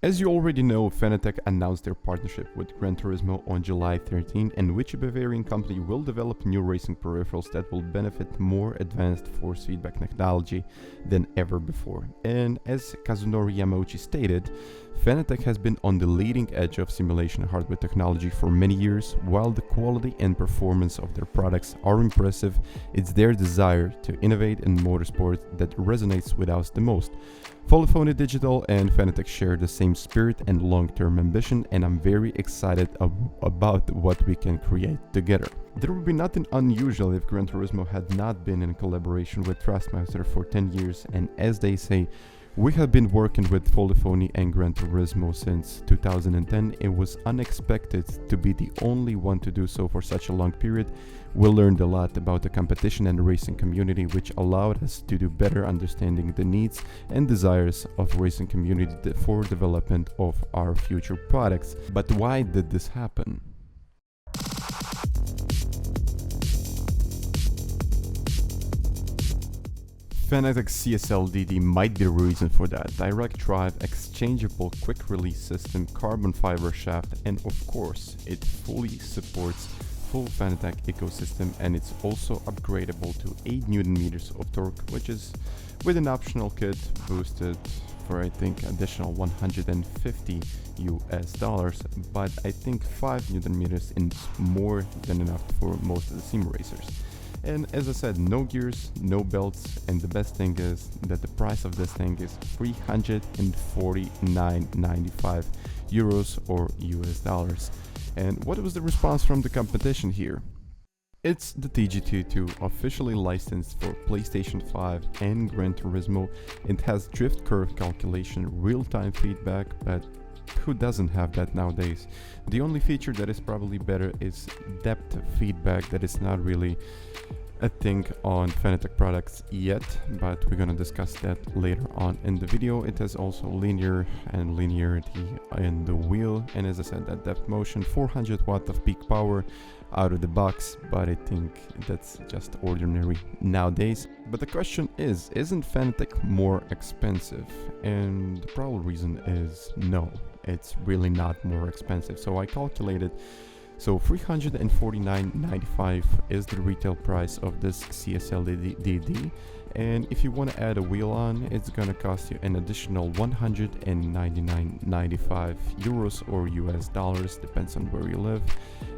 As you already know, Fanatec announced their partnership with Gran Turismo on July 13, in which a Bavarian company will develop new racing peripherals that will benefit more advanced force feedback technology than ever before. And as Kazunori Yamauchi stated, Fanatec has been on the leading edge of simulation hardware technology for many years. While the quality and performance of their products are impressive, it's their desire to innovate in motorsport that resonates with us the most. Polyphony Digital and Fanatec share the same spirit and long-term ambition, and I'm very excited about what we can create together. There would be nothing unusual if Gran Turismo had not been in collaboration with Thrustmaster for 10 years, and as they say, we have been working with Polyphony and Gran Turismo since 2010. It was unexpected to be the only one to do so for such a long period. We learned a lot about the competition and racing community, which allowed us to do better understanding the needs and desires of racing community for development of our future products. But why did this happen? Fanatec CSL DD might be the reason for that. Direct drive, exchangeable quick release system, carbon fiber shaft, and of course it fully supports full Fanatec ecosystem, and it's also upgradable to 8 Nm of torque, which is with an optional kit boosted for I think additional $150 US, but I think 5 Nm is more than enough for most of the sim racers. And as I said, no gears, no belts, and the best thing is that the price of this thing is €349.95 or US. And what was the response from the competition here? It's the TGT-2, officially licensed for PlayStation 5 and Gran Turismo. It has drift curve calculation, real-time feedback, but who doesn't have that nowadays? The only feature that is probably better is depth feedback. That is not really a thing on Fanatec products yet, but we're gonna discuss that later on in the video. It has also linear and linearity in the wheel, and as I said, that depth motion, 400 watt of peak power out of the box, but I think that's just ordinary nowadays. But the question is, isn't Fanatec more expensive? And the probable reason is no, it's really not more expensive. So I calculated, so $349.95 is the retail price of this CSL DD, and if you want to add a wheel on, it's gonna cost you an additional €199.95 or US, depends on where you live.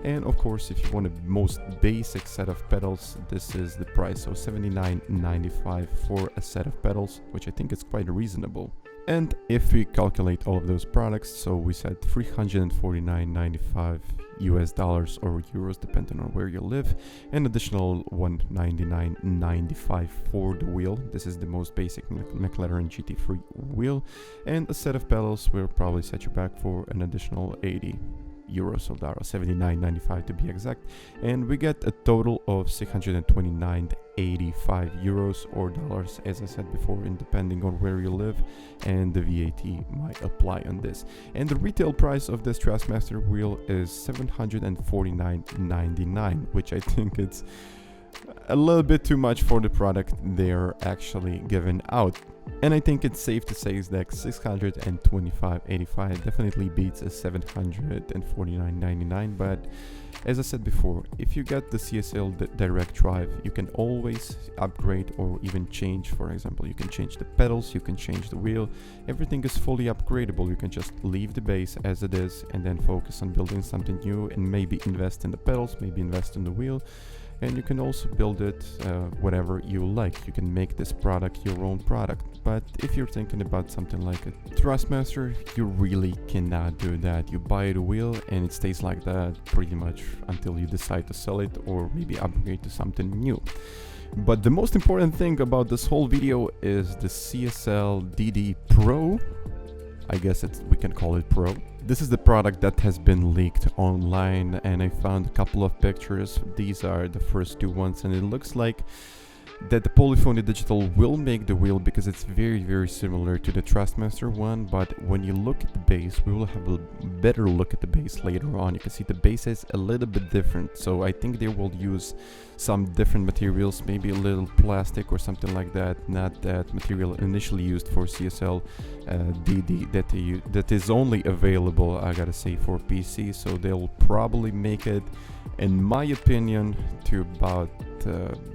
And of course, if you want a most basic set of pedals, this is the price, so $79.95 for a set of pedals, which I think is quite reasonable. And if we calculate all of those products, so we said $349.95 US or euros, depending on where you live, an additional $199.95 for the wheel. This is the most basic McLaren GT3 wheel, and a set of pedals will probably set you back for an additional €80 or $79.95 to be exact, and we get a total of €629.85 or dollars, as I said before, and depending on where you live, and the VAT might apply on this. And the retail price of this Thrustmaster wheel is $749.99, which I think it's a little bit too much for the product they're actually giving out. And I think it's safe to say is that $625.85 definitely beats a $749.99. But as I said before, if you get the CSL direct drive, you can always upgrade or even change. For example, you can change the pedals, you can change the wheel. Everything is fully upgradable. You can just leave the base as it is and then focus on building something new, and maybe invest in the pedals, maybe invest in the wheel. And you can also build it whatever you like. You can make this product your own product. But if you're thinking about something like a Thrustmaster, you really cannot do that. You buy the wheel and it stays like that pretty much until you decide to sell it or maybe upgrade to something new. But the most important thing about this whole video is the CSL DD PRO. I guess we can call it Pro. This is the product that has been leaked online, and I found a couple of pictures. These are the first two ones, and it looks like that the Polyphony Digital will make the wheel because it's very similar to the Thrustmaster one, but when you look at the base, we will have a better look at the base later on. You can see the base is a little bit different, so I think they will use some different materials, maybe a little plastic or something like that, not that material initially used for CSL DD that is only available, I gotta say, for PC. So they'll probably make it, in my opinion, to about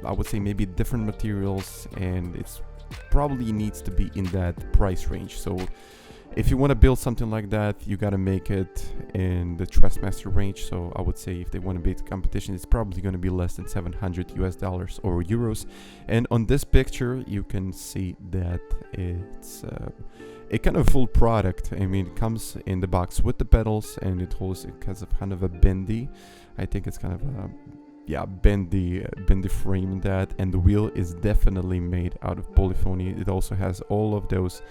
I would say maybe different materials, and it's probably needs to be in that price range. So if you want to build something like that, you got to make it in the Thrustmaster range. So I would say if they want to beat the competition, it's probably going to be less than $700 US or euros. And on this picture, you can see that it's a kind of full product. I mean, it comes in the box with the pedals, and it has a kind of a bendy, I think it's kind of a bendy frame in that, and the wheel is definitely made out of polyphony. It also has all of those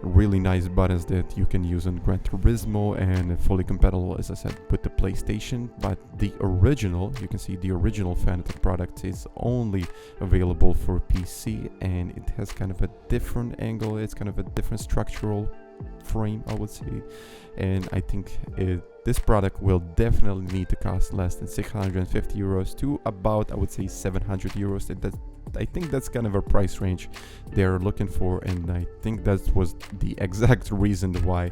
really nice buttons that you can use on Gran Turismo, and fully compatible, as I said, with the PlayStation. But the original, you can see the original Fanatec product is only available for PC, and it has kind of a different angle. It's kind of a different structural frame, I would say, and I think this product will definitely need to cost less than 650 euros to about, I would say, 700 euros. I think that's kind of a price range they're looking for, and I think that was the exact reason why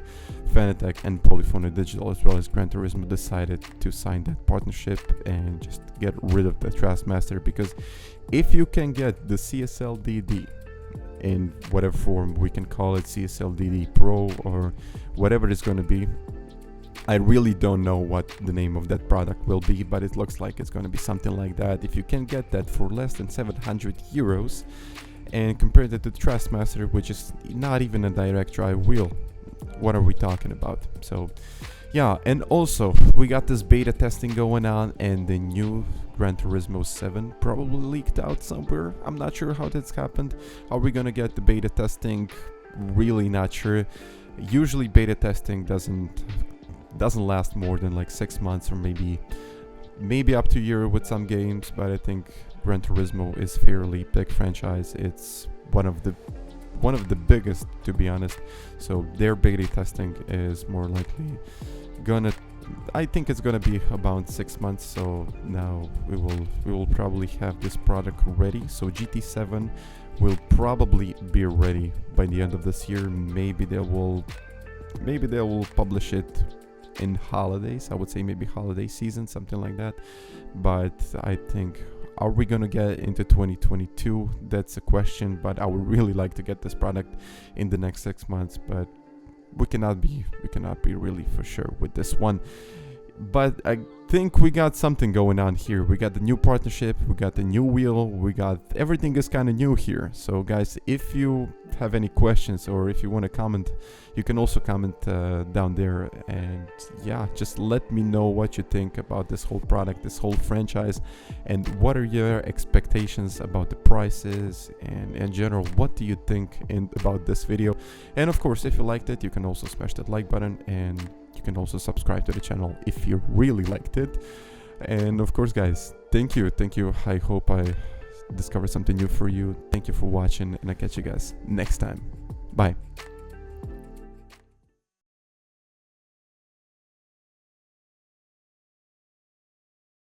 Fanatec and Polyphony Digital, as well as Gran Turismo, decided to sign that partnership and just get rid of the Thrustmaster. Because if you can get the CSL DD in whatever form, we can call it CSL DD PRO or whatever it's going to be, I really don't know what the name of that product will be, but it looks like it's going to be something like that. If you can get that for less than 700 euros and compare that to the Thrustmaster, which is not even a direct drive wheel, what are we talking about? So yeah, and also we got this beta testing going on, and the new Gran Turismo 7 probably leaked out somewhere. I'm not sure how that's happened. Are we gonna get the beta testing? Really not sure. Usually beta testing doesn't last more than like 6 months, or maybe up to a year with some games. But I think Gran Turismo is fairly big franchise. It's one of the biggest, to be honest. So their beta testing is more likely I think it's gonna be about 6 months. So now we will probably have this product ready. So GT7 will probably be ready by the end of this year. Maybe they will publish it in holidays, I would say maybe holiday season, something like that. But I think, are we gonna get into 2022? That's a question, but I would really like to get this product in the next 6 months, but we cannot be really for sure with this one. But I think we got something going on here. We got the new partnership, we got the new wheel, we got everything is kind of new here. So guys, if you have any questions or if you want to comment, you can also comment down there, and yeah, just let me know what you think about this whole product, this whole franchise, and what are your expectations about the prices, and in general, what do you think about this video. And of course, if you liked it, you can also smash that like button, and you can also subscribe to the channel if you really liked it. And of course, guys, thank you. I hope I discovered something new for you. Thank you for watching, and I'll catch you guys next time. Bye.